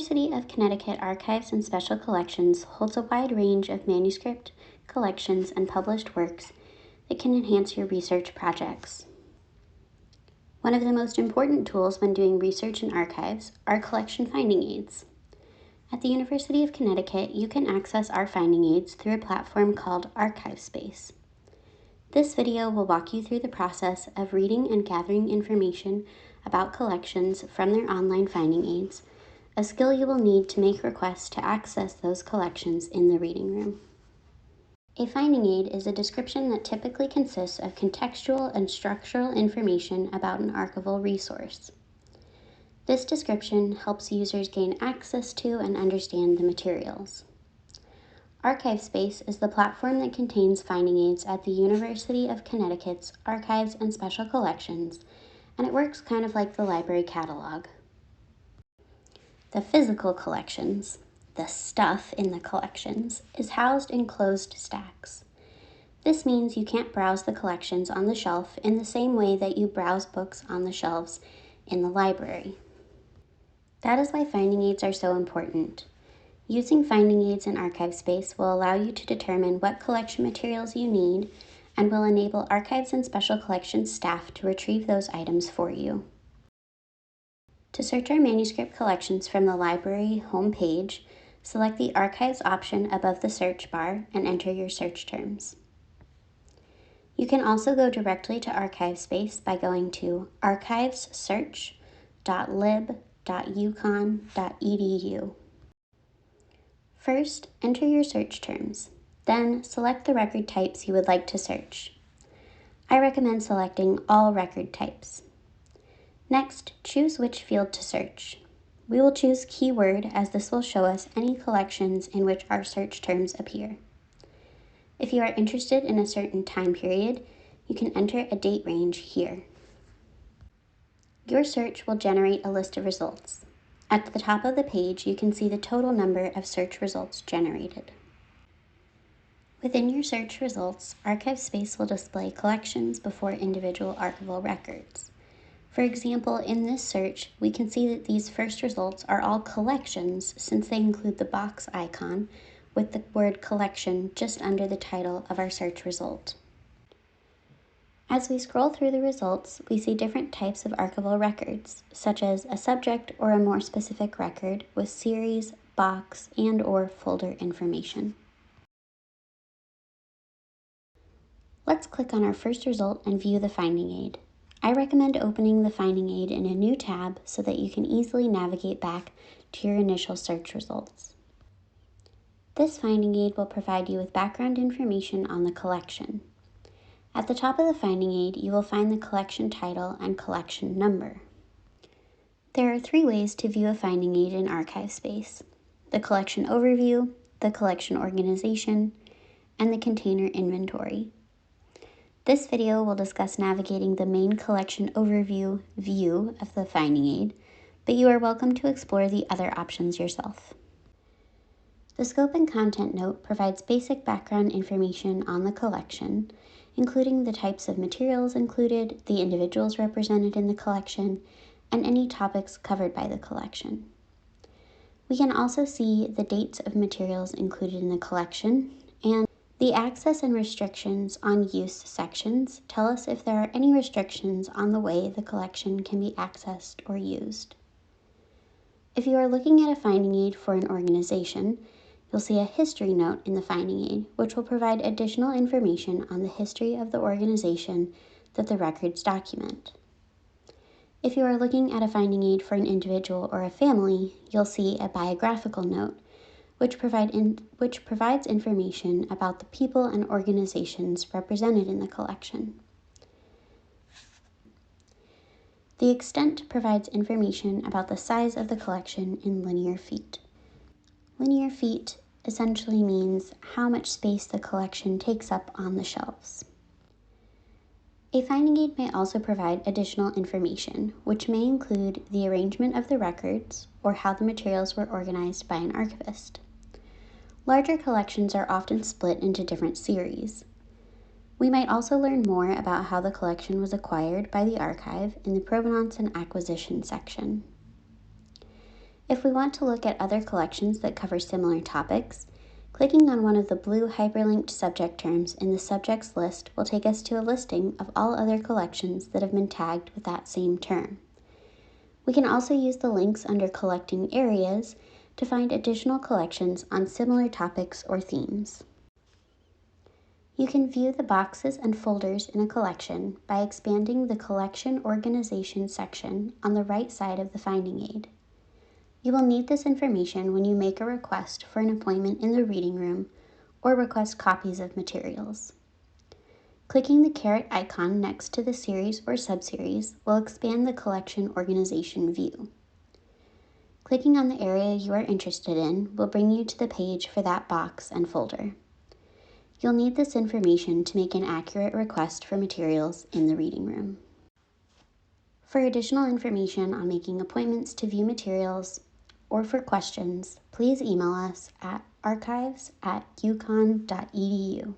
University of Connecticut Archives and Special Collections holds a wide range of manuscript, collections, and published works that can enhance your research projects. One of the most important tools when doing research in archives are collection finding aids. At the University of Connecticut, you can access our finding aids through a platform called ArchivesSpace. This video will walk you through the process of reading and gathering information about collections from their online finding aids, a skill you will need to make requests to access those collections in the reading room. A finding aid is a description that typically consists of contextual and structural information about an archival resource. This description helps users gain access to and understand the materials. ArchivesSpace is the platform that contains finding aids at the University of Connecticut's Archives and Special Collections, and it works kind of like the library catalog. The physical collections, the stuff in the collections, is housed in closed stacks. This means you can't browse the collections on the shelf in the same way that you browse books on the shelves in the library. That is why finding aids are so important. Using finding aids in ArchivesSpace will allow you to determine what collection materials you need and will enable Archives and Special Collections staff to retrieve those items for you. To search our manuscript collections from the library homepage, select the Archives option above the search bar and enter your search terms. You can also go directly to ArchivesSpace by going to archivessearch.lib.uconn.edu. First, enter your search terms. Then, select the record types you would like to search. I recommend selecting all record types. Next, choose which field to search. We will choose keyword as this will show us any collections in which our search terms appear. If you are interested in a certain time period, you can enter a date range here. Your search will generate a list of results. At the top of the page, you can see the total number of search results generated. Within your search results, ArchivesSpace will display collections before individual archival records. For example, in this search, we can see that these first results are all collections since they include the box icon with the word collection just under the title of our search result. As we scroll through the results, we see different types of archival records, such as a subject or a more specific record with series, box, and/or folder information. Let's click on our first result and view the finding aid. I recommend opening the finding aid in a new tab so that you can easily navigate back to your initial search results. This finding aid will provide you with background information on the collection. At the top of the finding aid, you will find the collection title and collection number. There are 3 ways to view a finding aid in ArchivesSpace: the collection overview, the collection organization, and the container inventory. This video will discuss navigating the main collection overview view of the finding aid, but you are welcome to explore the other options yourself. The scope and content note provides basic background information on the collection, including the types of materials included, the individuals represented in the collection, and any topics covered by the collection. We can also see the dates of materials included in the collection, and the access and restrictions on use sections tell us if there are any restrictions on the way the collection can be accessed or used. If you are looking at a finding aid for an organization, you'll see a history note in the finding aid, which will provide additional information on the history of the organization that the records document. If you are looking at a finding aid for an individual or a family, you'll see a biographical note, which provides information about the people and organizations represented in the collection. The extent provides information about the size of the collection in linear feet. Linear feet essentially means how much space the collection takes up on the shelves. A finding aid may also provide additional information, which may include the arrangement of the records or how the materials were organized by an archivist. Larger collections are often split into different series. We might also learn more about how the collection was acquired by the archive in the provenance and acquisition section. If we want to look at other collections that cover similar topics, clicking on one of the blue hyperlinked subject terms in the subjects list will take us to a listing of all other collections that have been tagged with that same term. We can also use the links under collecting areas to find additional collections on similar topics or themes. You can view the boxes and folders in a collection by expanding the Collection Organization section on the right side of the finding aid. You will need this information when you make a request for an appointment in the reading room or request copies of materials. Clicking the caret icon next to the series or subseries will expand the collection organization view. Clicking on the area you are interested in will bring you to the page for that box and folder. You'll need this information to make an accurate request for materials in the reading room. For additional information on making appointments to view materials or for questions, please email us at archives@uconn.edu.